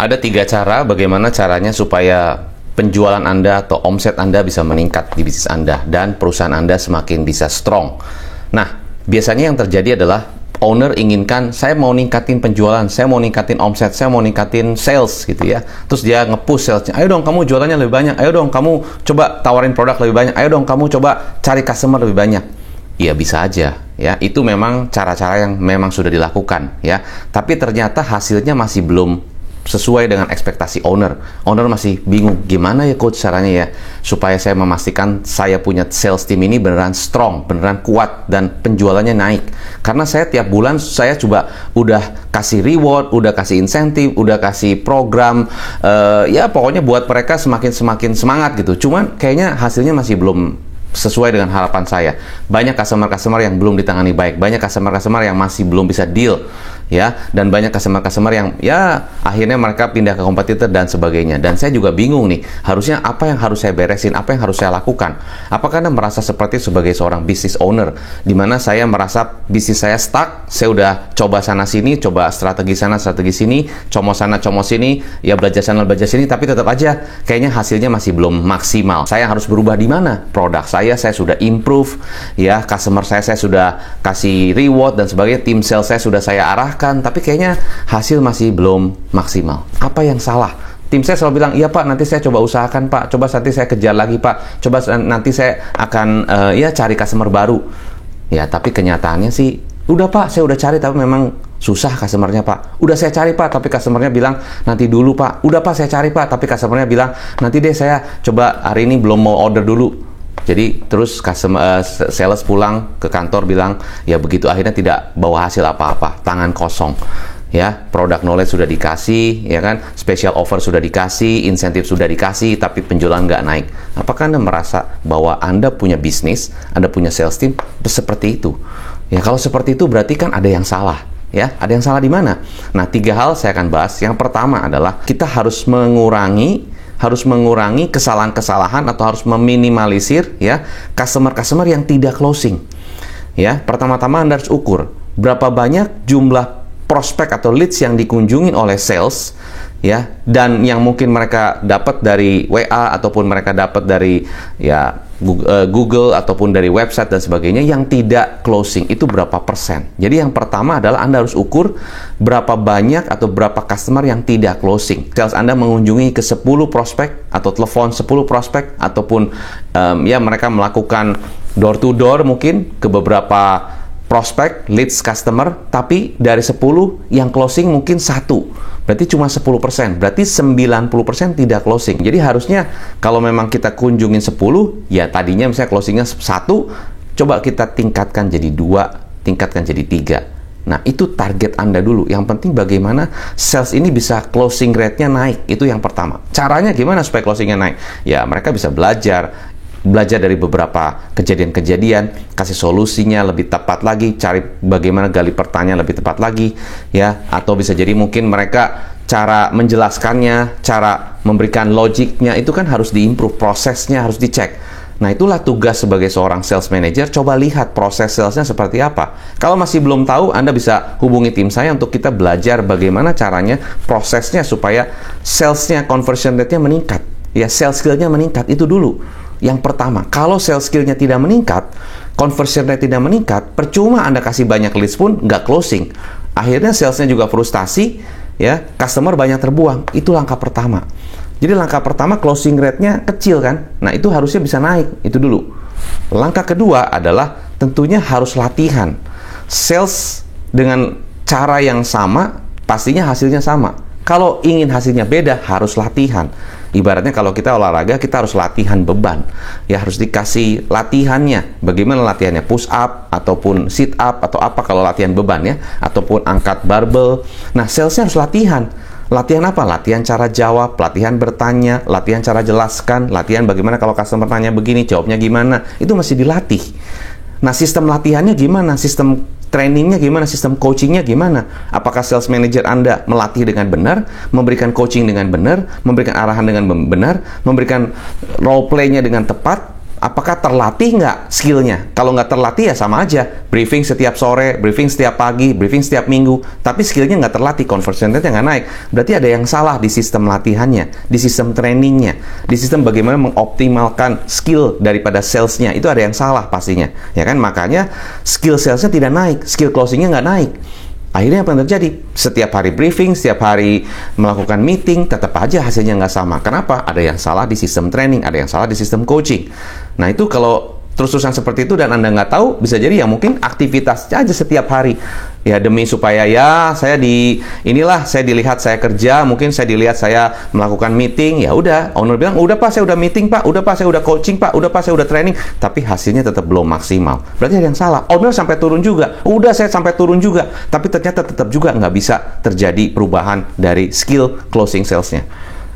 Ada 3 cara bagaimana caranya supaya penjualan Anda atau omset Anda bisa meningkat di bisnis Anda dan perusahaan Anda semakin bisa strong. Nah, biasanya yang terjadi adalah owner inginkan, saya mau ningkatin penjualan, saya mau ningkatin omset, saya mau ningkatin sales gitu ya. Terus dia nge-push salesnya, ayo dong kamu jualannya lebih banyak, ayo dong kamu coba tawarin produk lebih banyak, ayo dong kamu coba cari customer lebih banyak. Ya bisa aja ya, itu memang cara-cara yang memang sudah dilakukan ya. Tapi ternyata hasilnya masih belum sesuai dengan ekspektasi owner. Owner masih bingung, gimana ya coach caranya ya supaya saya memastikan saya punya sales team ini beneran strong, beneran kuat dan penjualannya naik. Karena saya tiap bulan saya coba udah kasih reward, udah kasih insentif, udah kasih program, ya pokoknya buat mereka semakin semangat gitu. Cuman kayaknya hasilnya masih belum sesuai dengan harapan saya. Banyak customer-customer yang belum ditangani baik, banyak customer-customer yang masih belum bisa deal ya, dan banyak customer-customer yang ya akhirnya mereka pindah ke kompetitor dan sebagainya. Dan saya juga bingung nih, harusnya apa yang harus saya beresin, apa yang harus saya lakukan. Apakah Anda merasa seperti sebagai seorang business owner di mana saya merasa bisnis saya stuck, saya udah coba sana sini, coba strategi sana, strategi sini, comot sana, comot sini, ya belajar sana, belajar sini, tapi tetap aja kayaknya hasilnya masih belum maksimal. Saya harus berubah di mana? Produk saya sudah improve ya, customer saya sudah kasih reward dan sebagainya, tim sales saya sudah saya arahkan, tapi kayaknya hasil masih belum maksimal. Apa yang salah? Tim saya selalu bilang, iya Pak, nanti saya coba usahakan Pak, coba nanti saya kejar lagi Pak, coba nanti saya akan ya cari customer baru. Ya tapi kenyataannya sih, udah Pak, saya udah cari tapi memang susah customernya Pak. Udah saya cari Pak, tapi customernya bilang nanti dulu Pak. Udah Pak, saya cari Pak, tapi customernya bilang nanti deh, saya coba hari ini belum mau order dulu. Jadi terus sales pulang ke kantor bilang, ya begitu, akhirnya tidak bawa hasil apa-apa, tangan kosong. Ya, product knowledge sudah dikasih, ya kan, special offer sudah dikasih, insentif sudah dikasih, tapi penjualan nggak naik. Apakah Anda merasa bahwa Anda punya bisnis, Anda punya sales team seperti itu? Ya, kalau seperti itu berarti kan ada yang salah. Ya, ada yang salah di mana? Nah, 3 hal saya akan bahas. Yang pertama adalah kita harus mengurangi kesalahan-kesalahan atau harus meminimalisir ya customer yang tidak closing. Ya, pertama-tama Anda harus ukur berapa banyak jumlah prospek atau leads yang dikunjungin oleh sales ya, dan yang mungkin mereka dapat dari WA ataupun mereka dapat dari ya Google ataupun dari website dan sebagainya yang tidak closing, itu berapa persen. Jadi yang pertama adalah Anda harus ukur berapa banyak atau berapa customer yang tidak closing. Sales Anda mengunjungi ke 10 prospek atau telepon 10 prospek ataupun ya mereka melakukan door to door mungkin ke beberapa prospek, leads customer, tapi dari 10 yang closing mungkin 1. Berarti cuma 10%, berarti 90% tidak closing. Jadi harusnya kalau memang kita kunjungin 10, ya tadinya misalnya closingnya 1, coba kita tingkatkan jadi 2, tingkatkan jadi 3. Nah, itu target Anda dulu. Yang penting bagaimana sales ini bisa closing rate-nya naik. Itu yang pertama. Caranya gimana supaya closing-nya naik? Ya, mereka bisa belajar dari beberapa kejadian-kejadian, kasih solusinya lebih tepat lagi, cari bagaimana gali pertanyaan lebih tepat lagi ya, atau bisa jadi mungkin mereka cara menjelaskannya, cara memberikan logiknya itu kan harus diimprove, prosesnya harus dicek. Nah, itulah tugas sebagai seorang sales manager, coba lihat proses salesnya seperti apa. Kalau masih belum tahu, Anda bisa hubungi tim saya untuk kita belajar bagaimana caranya, prosesnya supaya salesnya, conversion rate-nya meningkat ya, sales skill-nya meningkat, itu dulu. Yang pertama, kalau sales skill-nya tidak meningkat, conversion rate tidak meningkat, percuma Anda kasih banyak leads pun nggak closing. Akhirnya salesnya juga frustasi, ya, customer banyak terbuang. Itu langkah pertama. Jadi langkah pertama closing rate-nya kecil kan? Nah, itu harusnya bisa naik, itu dulu. Langkah kedua adalah tentunya harus latihan. Sales dengan cara yang sama, pastinya hasilnya sama. Kalau ingin hasilnya beda, harus latihan. Ibaratnya kalau kita olahraga, kita harus latihan beban. Ya, harus dikasih latihannya. Bagaimana latihannya? Push up, ataupun sit up, atau apa kalau latihan beban ya. Ataupun angkat barbel. Nah, salesnya harus latihan. Latihan apa? Latihan cara jawab, latihan bertanya, latihan cara jelaskan, latihan bagaimana kalau customer tanya begini, jawabnya gimana. Itu masih dilatih. Nah, sistem latihannya gimana? Sistem trainingnya gimana? Sistem coachingnya gimana? Apakah sales manager Anda melatih dengan benar, memberikan coaching dengan benar, memberikan arahan dengan benar, memberikan role play-nya dengan tepat, Apakah terlatih nggak skillnya? Kalau nggak terlatih ya sama aja. Briefing setiap sore, briefing setiap pagi, briefing setiap minggu. Tapi skillnya nggak terlatih, conversion rate-nya nggak naik. Berarti ada yang salah di sistem latihannya, di sistem trainingnya, di sistem bagaimana mengoptimalkan skill daripada salesnya. Itu ada yang salah pastinya. Ya kan? Makanya skill salesnya tidak naik, skill closingnya nggak naik. Akhirnya apa yang terjadi? Setiap hari briefing, setiap hari melakukan meeting, tetap aja hasilnya nggak sama. Kenapa? Ada yang salah di sistem training, ada yang salah di sistem coaching. Nah itu kalau terus-terusan seperti itu dan Anda nggak tahu, bisa jadi ya mungkin aktivitasnya aja setiap hari. Ya demi supaya ya saya dilihat saya kerja, mungkin saya dilihat saya melakukan meeting, ya udah, owner bilang, udah Pak saya udah meeting Pak, udah Pak saya udah coaching Pak, udah Pak saya udah training, tapi hasilnya tetap belum maksimal. Berarti ada yang salah. Owner sampai turun juga, udah saya sampai turun juga, tapi ternyata tetap juga nggak bisa terjadi perubahan dari skill closing salesnya.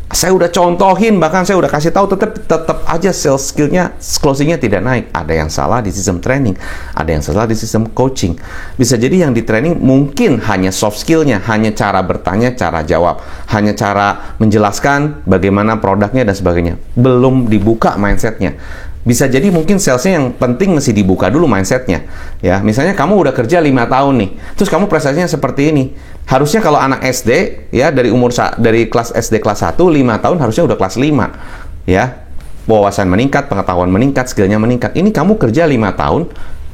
Saya udah contohin, bahkan saya udah kasih tahu, tetap aja sales skillnya, closingnya tidak naik. Ada yang salah di sistem training, ada yang salah di sistem coaching. Bisa jadi yang di training mungkin hanya soft skillnya, hanya cara bertanya, cara jawab, hanya cara menjelaskan bagaimana produknya dan sebagainya. Belum dibuka mindsetnya. Bisa jadi mungkin salesnya yang penting mesti dibuka dulu mindsetnya. Ya, misalnya kamu udah kerja 5 tahun nih, terus kamu prestasinya seperti ini. Harusnya kalau anak SD ya dari kelas SD kelas 1 5 tahun harusnya udah kelas 5. Ya. Wawasan meningkat, pengetahuan meningkat, skillnya meningkat. Ini kamu kerja 5 tahun,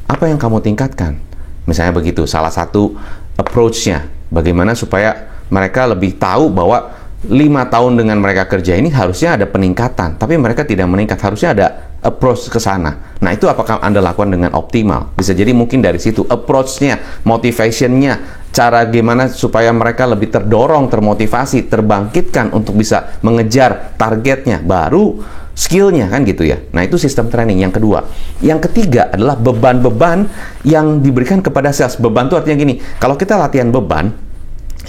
apa yang kamu tingkatkan? Misalnya begitu, salah satu approach-nya. Bagaimana supaya mereka lebih tahu bahwa 5 tahun dengan mereka kerja ini harusnya ada peningkatan, tapi mereka tidak meningkat, harusnya ada approach ke sana. Nah, itu apakah Anda lakukan dengan optimal? Bisa jadi mungkin dari situ approach-nya, motivation-nya, cara gimana supaya mereka lebih terdorong, termotivasi, terbangkitkan untuk bisa mengejar targetnya, baru skill-nya kan gitu ya. Nah, itu sistem training yang kedua. Yang ketiga adalah beban-beban yang diberikan kepada sales. Beban itu artinya gini, kalau kita latihan beban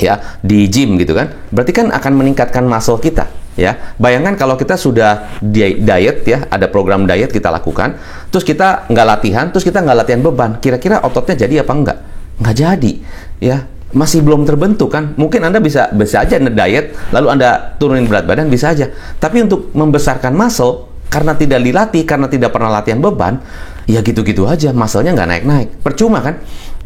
ya di gym gitu kan, berarti kan akan meningkatkan muscle kita ya. Bayangkan kalau kita sudah diet ya, ada program diet kita lakukan, terus kita nggak latihan, terus kita nggak latihan beban, kira-kira ototnya jadi apa enggak? Nggak jadi ya, masih belum terbentuk kan. Mungkin Anda bisa aja diet lalu Anda turunin berat badan, bisa aja, tapi untuk membesarkan muscle karena tidak dilatih, karena tidak pernah latihan beban, ya gitu-gitu aja, muscle-nya nggak naik-naik, percuma kan.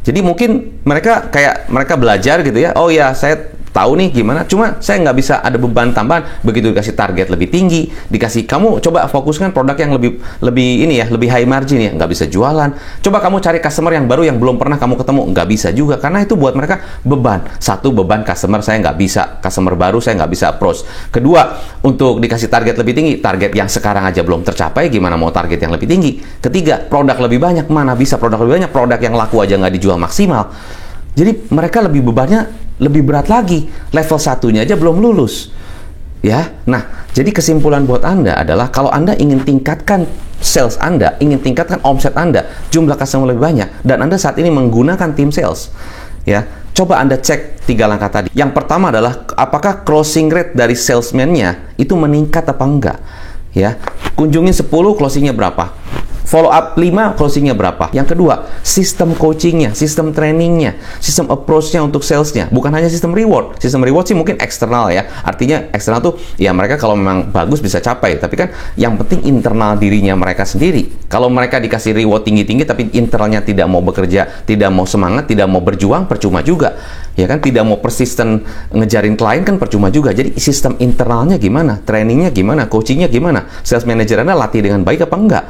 Jadi mungkin mereka belajar gitu ya, oh ya saya tahu nih gimana, cuma saya nggak bisa ada beban tambahan. Begitu dikasih target lebih tinggi, dikasih kamu coba fokuskan produk yang lebih high margin ya, nggak bisa jualan. Coba kamu cari customer yang baru yang belum pernah kamu ketemu, nggak bisa juga, karena itu buat mereka beban. Satu, beban customer saya nggak bisa, customer baru saya nggak bisa approach. Kedua, untuk dikasih target lebih tinggi, target yang sekarang aja belum tercapai, gimana mau target yang lebih tinggi. Ketiga, produk lebih banyak, mana bisa produk lebih banyak, produk yang laku aja nggak dijual maksimal. Jadi mereka bebannya lebih berat lagi, level satunya aja belum lulus ya. Nah, jadi kesimpulan buat Anda adalah kalau Anda ingin tingkatkan sales Anda, ingin tingkatkan omset Anda, jumlah customer lebih banyak, dan Anda saat ini menggunakan tim sales ya, coba Anda cek 3 langkah tadi. Yang pertama adalah apakah closing rate dari salesman-nya itu meningkat apa enggak ya. Kunjungin 10, closingnya berapa? Follow up 5, closingnya berapa? Yang kedua, sistem coachingnya, sistem trainingnya, sistem approach-nya untuk salesnya. Bukan hanya sistem reward. Sistem reward sih mungkin eksternal ya. Artinya eksternal tuh ya mereka kalau memang bagus bisa capai. Tapi kan yang penting internal dirinya mereka sendiri. Kalau mereka dikasih reward tinggi-tinggi tapi internalnya tidak mau bekerja, tidak mau semangat, tidak mau berjuang, percuma juga. Ya kan, tidak mau persisten ngejarin klien kan percuma juga. Jadi sistem internalnya gimana? Trainingnya gimana? Coachingnya gimana? Sales manager Anda latih dengan baik apa enggak?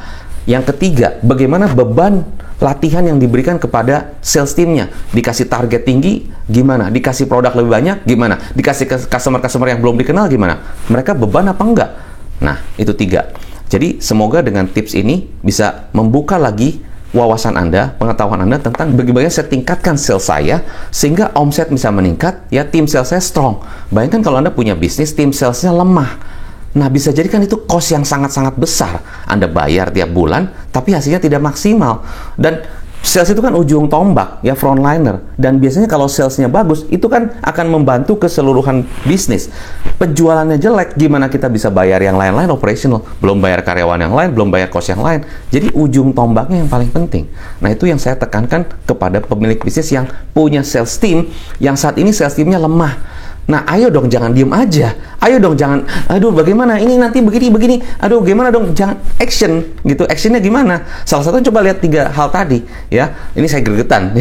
Yang ketiga, bagaimana beban latihan yang diberikan kepada sales teamnya? Dikasih target tinggi, gimana? Dikasih produk lebih banyak, gimana? Dikasih customer-customer yang belum dikenal, gimana? Mereka beban apa enggak? Nah, itu 3. Jadi, semoga dengan tips ini bisa membuka lagi wawasan Anda, pengetahuan Anda tentang bagaimana saya tingkatkan sales saya, sehingga omset bisa meningkat, ya tim sales saya strong. Bayangkan kalau Anda punya bisnis, tim salesnya lemah. Nah, bisa jadi kan itu cost yang sangat-sangat besar. Anda bayar tiap bulan, tapi hasilnya tidak maksimal. Dan sales itu kan ujung tombak, ya frontliner. Dan biasanya kalau salesnya bagus, itu kan akan membantu keseluruhan bisnis. Penjualannya jelek, gimana kita bisa bayar yang lain-lain operational? Belum bayar karyawan yang lain, belum bayar cost yang lain. Jadi ujung tombaknya yang paling penting. Nah, itu yang saya tekankan kepada pemilik bisnis yang punya sales team, yang saat ini sales teamnya lemah. Nah, ayo dong, jangan diem aja. Ayo dong, jangan, aduh bagaimana, ini nanti begini, aduh gimana dong, jangan action, gitu. Actionnya gimana? Salah satu coba lihat 3 hal tadi, ya. Ini saya gregetan.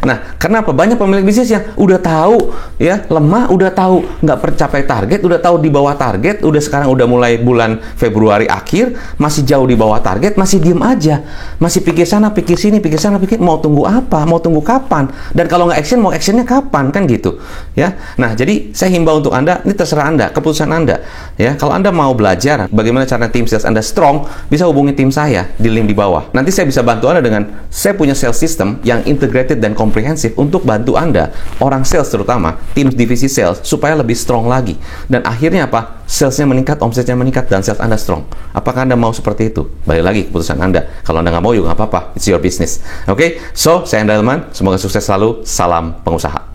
Nah, kenapa? Banyak pemilik bisnis yang udah tahu, ya, lemah, udah tahu nggak tercapai target, udah tahu di bawah target, udah sekarang udah mulai bulan Februari akhir, masih jauh di bawah target, masih diem aja. Masih pikir sana, pikir sini, pikir sana, pikir, mau tunggu apa? Mau tunggu kapan? Dan kalau nggak action, mau actionnya kapan? Kan gitu, ya. Nah, jadi saya himbau untuk Anda, ini terserah Anda, keputusan Anda, ya. Kalau Anda mau belajar bagaimana cara tim sales Anda strong, bisa hubungi tim saya di link di bawah. Nanti saya bisa bantu Anda dengan, saya punya sales system yang integrated dan komprehensif untuk bantu Anda, orang sales terutama, tim divisi sales, supaya lebih strong lagi. Dan akhirnya apa? Salesnya meningkat, omsetnya meningkat, dan sales Anda strong. Apakah Anda mau seperti itu? Balik lagi keputusan Anda. Kalau Anda nggak mau, juga nggak apa-apa. It's your business. Oke? So, saya Andra Hilman. Semoga sukses selalu. Salam pengusaha.